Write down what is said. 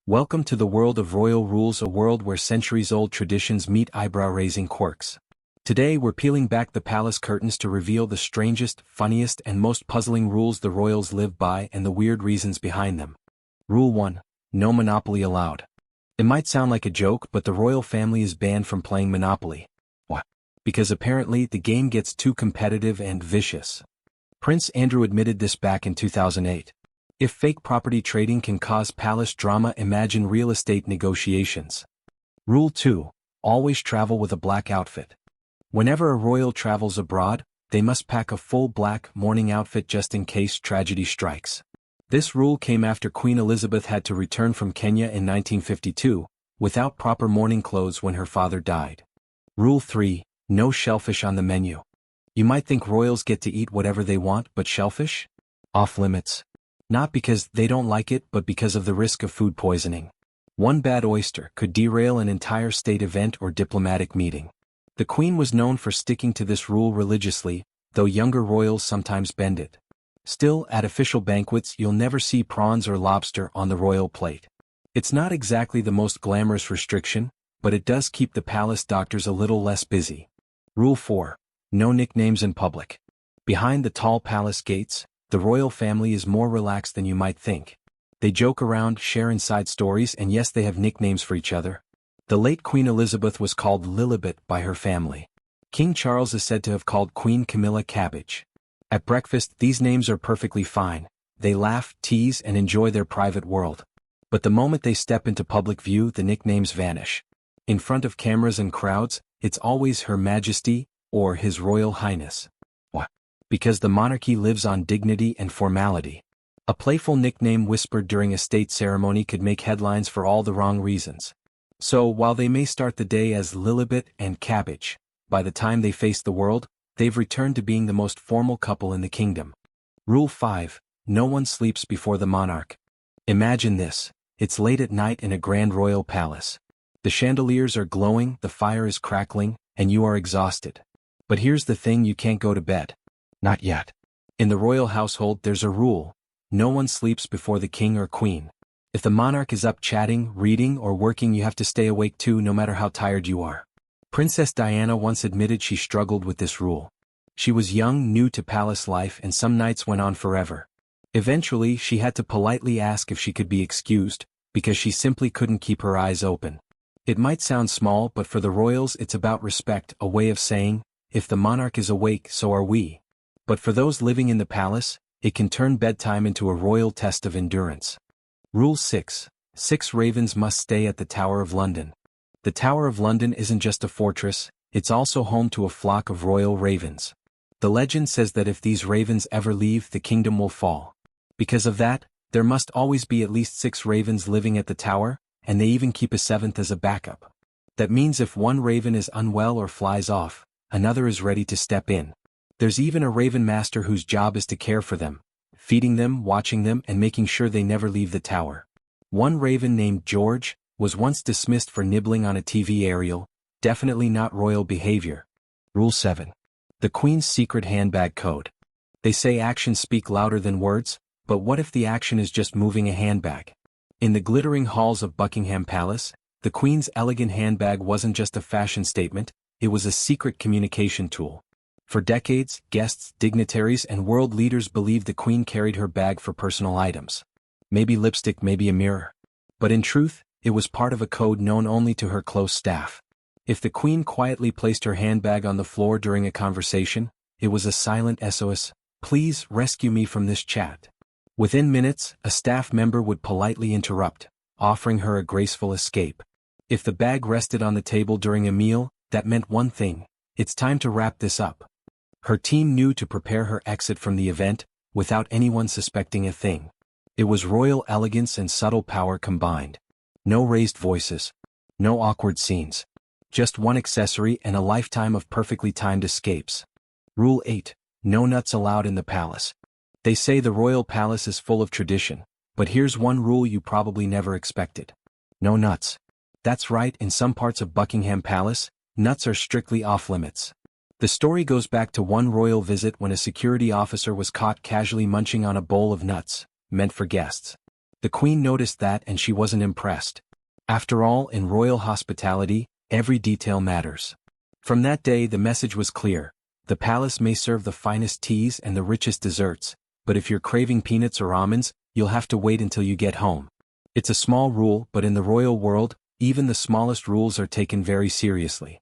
Welcome to the world of royal rules, a world where centuries-old traditions meet eyebrow-raising quirks. Today we're peeling back the palace curtains to reveal the strangest, funniest and most puzzling rules the royals live by and the weird reasons behind them. Rule 1. No Monopoly allowed. It might sound like a joke, but the royal family is banned from playing Monopoly. What? Because apparently the game gets too competitive and vicious. Prince Andrew admitted this back in 2008. If fake property trading can cause palace drama, imagine real estate negotiations. Rule 2. Always travel with a black outfit. Whenever a royal travels abroad, they must pack a full black mourning outfit just in case tragedy strikes. This rule came after Queen Elizabeth had to return from Kenya in 1952, without proper mourning clothes when her father died. Rule 3. No shellfish on the menu. You might think royals get to eat whatever they want, but shellfish? Off limits. Not because they don't like it, but because of the risk of food poisoning. One bad oyster could derail an entire state event or diplomatic meeting. The Queen was known for sticking to this rule religiously, though younger royals sometimes bend it. Still, at official banquets you'll never see prawns or lobster on the royal plate. It's not exactly the most glamorous restriction, but it does keep the palace doctors a little less busy. Rule 4. No nicknames in public. Behind the tall palace gates, the royal family is more relaxed than you might think. They joke around, share inside stories, and yes, they have nicknames for each other. The late Queen Elizabeth was called Lilibet by her family. King Charles is said to have called Queen Camilla Cabbage. At breakfast, these names are perfectly fine. They laugh, tease, and enjoy their private world. But the moment they step into public view, the nicknames vanish. In front of cameras and crowds, it's always Her Majesty or His Royal Highness. Because the monarchy lives on dignity and formality. A playful nickname whispered during a state ceremony could make headlines for all the wrong reasons. So, while they may start the day as Lilibet and Cabbage, by the time they face the world, they've returned to being the most formal couple in the kingdom. Rule 5. No one sleeps before the monarch. Imagine this. It's late at night in a grand royal palace. The chandeliers are glowing, the fire is crackling, and you are exhausted. But here's the thing, you can't go to bed. Not yet. In the royal household there's a rule. No one sleeps before the king or queen. If the monarch is up chatting, reading, or working, you have to stay awake too, no matter how tired you are. Princess Diana once admitted she struggled with this rule. She was young, new to palace life, and some nights went on forever. Eventually, she had to politely ask if she could be excused, because she simply couldn't keep her eyes open. It might sound small, but for the royals it's about respect, a way of saying, if the monarch is awake, so are we. But for those living in the palace, it can turn bedtime into a royal test of endurance. Rule 6. 6 ravens must stay at the Tower of London. The Tower of London isn't just a fortress, it's also home to a flock of royal ravens. The legend says that if these ravens ever leave, the kingdom will fall. Because of that, there must always be at least 6 ravens living at the tower, and they even keep a 7th as a backup. That means if one raven is unwell or flies off, another is ready to step in. There's even a raven master whose job is to care for them, feeding them, watching them, and making sure they never leave the tower. One raven named George was once dismissed for nibbling on a TV aerial, definitely not royal behavior. Rule 7. The Queen's secret handbag code. They say actions speak louder than words, but what if the action is just moving a handbag? In the glittering halls of Buckingham Palace, the Queen's elegant handbag wasn't just a fashion statement, it was a secret communication tool. For decades, guests, dignitaries, and world leaders believed the Queen carried her bag for personal items. Maybe lipstick, maybe a mirror. But in truth, it was part of a code known only to her close staff. If the Queen quietly placed her handbag on the floor during a conversation, it was a silent SOS, "Please rescue me from this chat." Within minutes, a staff member would politely interrupt, offering her a graceful escape. If the bag rested on the table during a meal, that meant one thing: it's time to wrap this up. Her team knew to prepare her exit from the event, without anyone suspecting a thing. It was royal elegance and subtle power combined. No raised voices. No awkward scenes. Just one accessory and a lifetime of perfectly timed escapes. Rule 8. No nuts allowed in the palace. They say the royal palace is full of tradition, but here's one rule you probably never expected. No nuts. That's right, in some parts of Buckingham Palace, nuts are strictly off limits. The story goes back to one royal visit when a security officer was caught casually munching on a bowl of nuts, meant for guests. The queen noticed that and she wasn't impressed. After all, in royal hospitality, every detail matters. From that day the message was clear. The palace may serve the finest teas and the richest desserts, but if you're craving peanuts or almonds, you'll have to wait until you get home. It's a small rule, but in the royal world, even the smallest rules are taken very seriously.